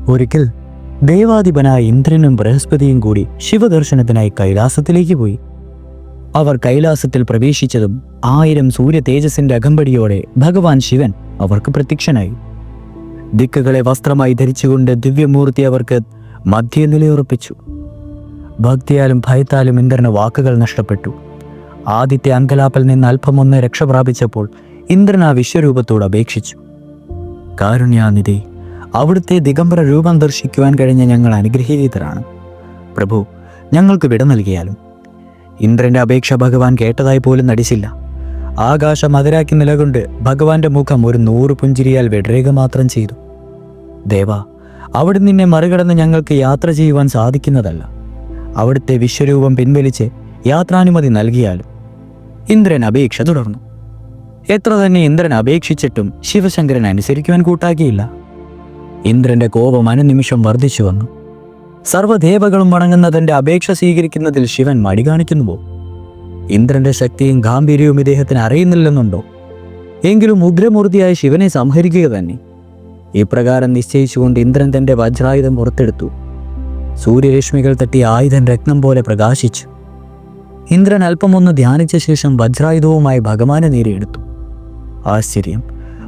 ഒരിക്കൽ ദേവാധിപനായ ഇന്ദ്രനും ബൃഹസ്പതിയും കൂടി ശിവദർശനത്തിനായി കൈലാസത്തിലേക്ക് പോയി. അവർ കൈലാസത്തിൽ പ്രവേശിച്ചതും 1000 സൂര്യ തേജസ്സിന്റെ അകമ്പടിയോടെ ഭഗവാൻ ശിവൻ അവർക്ക് പ്രത്യക്ഷനായി. ദിക്കുകളെ വസ്ത്രമായി ധരിച്ചുകൊണ്ട് ദിവ്യമൂർത്തി അവർക്ക് മധ്യ നിലയുറപ്പിച്ചു. ഭക്തിയാലും ഭയത്താലും ഇന്ദ്രന് വാക്കുകൾ നഷ്ടപ്പെട്ടു. ആദ്യത്തെ അങ്കലാപ്പിൽ നിന്ന് അല്പമൊന്ന് രക്ഷ പ്രാപിച്ചപ്പോൾ ഇന്ദ്രൻ ആ വിശ്വരൂപത്തോട് അപേക്ഷിച്ചു. കാരുണ്യാനിധി, അവിടുത്തെ ദിഗംബര രൂപം ദർശിക്കുവാൻ കഴിഞ്ഞ ഞങ്ങൾ അനുഗ്രഹീതരാണ്. പ്രഭു, ഞങ്ങൾക്ക് വിട നൽകിയാലും. ഇന്ദ്രന്റെ അപേക്ഷ ഭഗവാൻ കേട്ടതായി പോലും നടിച്ചില്ല. ആകാശം അതിരാക്കി നിലകൊണ്ട് ഭഗവാന്റെ മുഖം ഒരു 100 പുഞ്ചിരിയാൽ വെടരുക മാത്രം ചെയ്തു. ദേവ, അവിടെ നിന്നെ മറികടന്ന് ഞങ്ങൾക്ക് യാത്ര ചെയ്യുവാൻ സാധിക്കുന്നതല്ല. അവിടുത്തെ വിശ്വരൂപം പിൻവലിച്ച് യാത്രാനുമതി നൽകിയാലും. ഇന്ദ്രൻ അപേക്ഷ തുടർന്നു. എത്ര തന്നെ ഇന്ദ്രൻ അപേക്ഷിച്ചിട്ടും ശിവശങ്കരൻ അനുസരിക്കുവാൻ കൂട്ടാക്കിയില്ല. ഇന്ദ്രന്റെ കോപം അനുനിമിഷം വർദ്ധിച്ചു വന്നു. സർവ്വദേവകളും വണങ്ങുന്ന തന്റെ അപേക്ഷ സ്വീകരിക്കുന്നതിൽ ശിവൻ മടി കാണിക്കുന്നുവോ? ഇന്ദ്രന്റെ ശക്തിയും ഗാംഭീര്യവും ഇദ്ദേഹത്തിന് അറിയുന്നില്ലെന്നുണ്ടോ? എങ്കിലും ഉഗ്രമൂർത്തിയായ ശിവനെ സംഹരിക്കുക തന്നെ. ഇപ്രകാരം നിശ്ചയിച്ചുകൊണ്ട് ഇന്ദ്രൻ തന്റെ വജ്രായുധം പുറത്തെടുത്തു. സൂര്യരശ്മികൾ തട്ടി ആയുധം രത്നം പോലെ പ്രകാശിച്ചു. ഇന്ദ്രൻ അല്പമൊന്ന് ധ്യാനിച്ച ശേഷം വജ്രായുധവുമായി ഭഗവാനെ നേരിയെടുത്തു. ആശ്ചര്യം!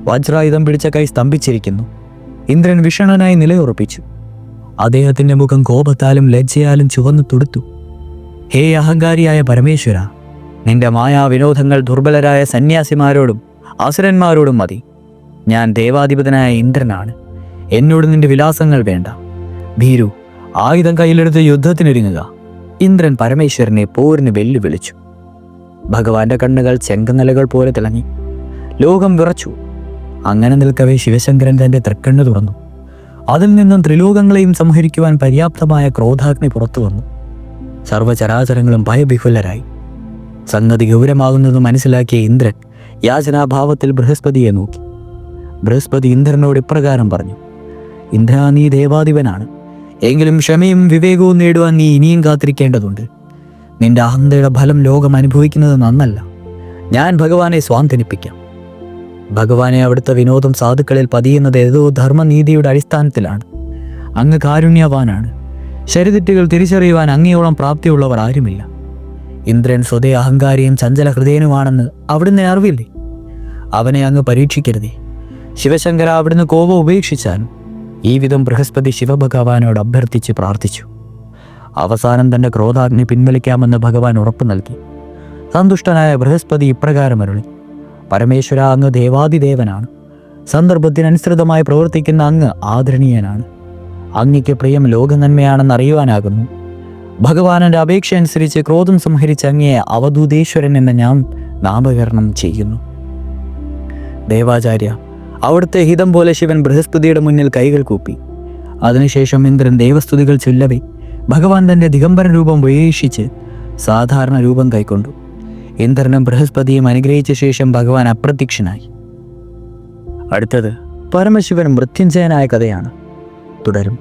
വജ്രായുധം പിടിച്ച കൈ സ്തംഭിച്ചിരിക്കുന്നു. ഇന്ദ്രൻ വിഷണ്ണനായി നിലയുറപ്പിച്ചു. അദ്ദേഹത്തിന്റെ മുഖം കോപത്താലും ലജ്ജയാലും ചുവന്നു തുടുത്തു. ഹേ അഹങ്കാരിയായ പരമേശ്വര, നിന്റെ മായാവിനോദങ്ങൾ ദുർബലരായ സന്യാസിമാരോടും അസുരന്മാരോടും മതി. ഞാൻ ദേവാധിപതനായ ഇന്ദ്രനാണ്. എന്നോട് നിന്റെ വിലാസങ്ങൾ വേണ്ട. ഭീരു, ആയുധം കയ്യിലെടുത്ത് യുദ്ധത്തിനൊരുങ്ങുക. ഇന്ദ്രൻ പരമേശ്വരനെ പോരിന് വെല്ലുവിളിച്ചു. ഭഗവാന്റെ കണ്ണുകൾ ചെങ്കനലകൾ പോലെ തിളങ്ങി. ലോകം വിറച്ചു. അങ്ങനെ നിൽക്കവേ ശിവശങ്കരൻ തന്റെ തൃക്കണ്ണ് തുറന്നു. അതിൽ നിന്നും ത്രിലോകങ്ങളെയും സംഹരിക്കുവാൻ പര്യാപ്തമായ ക്രോധാഗ്നി പുറത്തു വന്നു. സർവചരാചരങ്ങളും ഭയവിഹുലരായി. സംഗതി ഗൗരവമാകുന്നത് മനസ്സിലാക്കിയ ഇന്ദ്രൻ യാചനാഭാവത്തിൽ ബൃഹസ്പതിയെ നോക്കി. ബൃഹസ്പതി ഇന്ദ്രനോട് ഇപ്രകാരം പറഞ്ഞു: ഇന്ദ്ര, നീ ദേവാധിപനാണ്. എങ്കിലും ക്ഷമയും വിവേകവും നേടുവാൻ നീ ഇനിയും കാത്തിരിക്കേണ്ടതുണ്ട്. നിന്റെ അഹന്തയുടെ ഫലം ലോകം അനുഭവിക്കുന്നത് നന്നല്ല. ഞാൻ ഭഗവാനെ സ്വാന്തനിപ്പിക്കാം. ഭഗവാനെ അവിടുത്തെ വിനോദം സാധുക്കളിൽ പതിയുന്നത് ഏതോ ധർമ്മനീതിയുടെ അടിസ്ഥാനത്തിലാണ്. അങ്ങ് കാരുണ്യവാനാണ്. ശരിതെറ്റുകൾ തിരിച്ചറിയുവാൻ അങ്ങയോളം പ്രാപ്തിയുള്ളവർ ആരുമില്ല. ഇന്ദ്രൻ സ്വതേ അഹങ്കാരിയും ചഞ്ചല ഹൃദയനുമാണെന്ന് അവിടുന്ന് അറിവില്ലേ? അവനെ അങ്ങ് പരീക്ഷിക്കരുതേ. ശിവശങ്കര, അവിടുന്ന് കോപം ഉപേക്ഷിച്ചാലും. ഈ വിധം ബൃഹസ്പതി ശിവഭഗവാനോട് അഭ്യർത്ഥിച്ച് പ്രാർത്ഥിച്ചു. അവസാനം തന്റെ ക്രോധാഗ്നി പിൻവലിക്കാമെന്ന് ഭഗവാൻ ഉറപ്പു നൽകി. സന്തുഷ്ടനായ ബൃഹസ്പതി ഇപ്രകാരം അരുളി: പരമേശ്വര, അങ്ങ് ദേവാദിദേവനാണ്. സന്ദർഭത്തിനനുസൃതമായി പ്രവർത്തിക്കുന്ന അങ്ങ് ആദരണീയനാണ്. അങ്ങയ്ക്ക് പ്രിയം ലോകനന്മയാണെന്ന് അറിയുവാനാകുന്നു. ഭഗവാനന്റെ അപേക്ഷ അനുസരിച്ച് ക്രോധം സംഹരിച്ച് അങ്ങയെ അവധൂതേശ്വരൻ എന്ന് ഞാൻ നാമകരണം ചെയ്യുന്നു. ദേവാചാര്യ, അവിടുത്തെ ഹിതം പോലെ ശിവൻ ബൃഹസ്പതിയുടെ മുന്നിൽ കൈകൾ കൂപ്പി. അതിനുശേഷം ഇന്ദ്രൻ ദേവസ്തുതികൾ ചൊല്ലവേ ഭഗവാൻ തന്റെ ദിഗംബര രൂപം ഉപേക്ഷിച്ച് സാധാരണ രൂപം കൈക്കൊണ്ടു. ഇന്ദ്രനും ബൃഹസ്പതിയും അനുഗ്രഹിച്ച ശേഷം ഭഗവാൻ അപ്രത്യക്ഷനായി. അടുത്തത് പരമശിവൻ മൃത്യുഞ്ജയനായ കഥയാണ്. തുടരും.